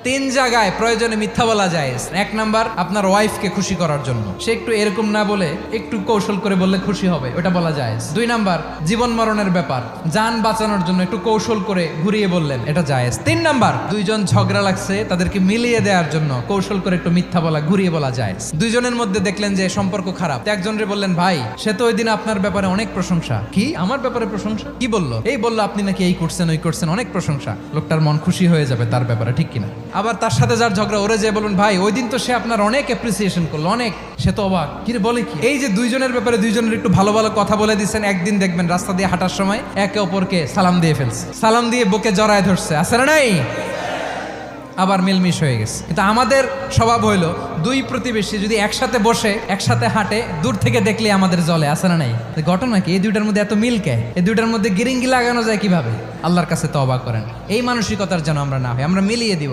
তিন জায়গায় প্রয়োজনে মিথ্যা বলা যায়। এক নাম্বার, আপনার ওয়াইফকে খুশি করার জন্য, সে একটু এরকম না বলে একটু কৌশল করে বললে খুশি হবে, ওটা বলা যায়। দুই নাম্বার, জীবন মরণের ব্যাপার, যান বাঁচানোর জন্য একটু কৌশল করে ঘুরিয়ে বললেন, এটা জায়েজ। তিন নাম্বার, দুইজন ঝগড়া লাগছে তাদেরকে মিলিয়ে দেওয়ার জন্য কৌশল করে একটু মিথ্যা বলা, ঘুরিয়ে বলা যায়। দুইজনের মধ্যে দেখলেন যে সম্পর্ক খারাপ, একজনরে বললেন, ভাই সে তো ওই দিন আপনার ব্যাপারে অনেক প্রশংসা। কি আমার ব্যাপারে প্রশংসা? কি বললো? এই বললো আপনি নাকি এই করছেন ওই করছেন, অনেক প্রশংসা। লোকটার মন খুশি হয়ে যাবে তার ব্যাপারে, ঠিক কিনা? আবার তার সাথে যার ঝগড়া, ওরে যে বলুন, ভাই ওই দিন তো সে আপনার অনেক অ্যাপ্রিসিয়েশন করলো, অনেক। সে তো অবাক, কি রে বলে কি? এই যে দুইজনের ব্যাপারে দুইজনের একটু ভালো ভালো কথা বলে দিচ্ছেন, একদিন দেখবেন রাস্তা দিয়ে হাঁটার সময় একে অপরকে সালাম দিয়ে ফেলছে, সালাম দিয়ে বুকে জড়ায় ধরছে, আছে না নাই? আবার মিলমিশ হয়ে গেছে। কিন্তু আমাদের স্বভাব হইলো, দুই প্রতিবেশী যদি একসাথে বসে একসাথে হাঁটে, দূর থেকে দেখলে আমাদের জলে, আছে না নাই? ঘটনা কি? এই দুইটার মধ্যে এত মিল কে? এই দুইটার মধ্যে গিরিঙ্গি লাগানো যায় কিভাবে? আল্লাহর কাছে তওবা করেন, এই মানসিকতার যেন আমরা না হয়, আমরা মিলিয়ে দিব।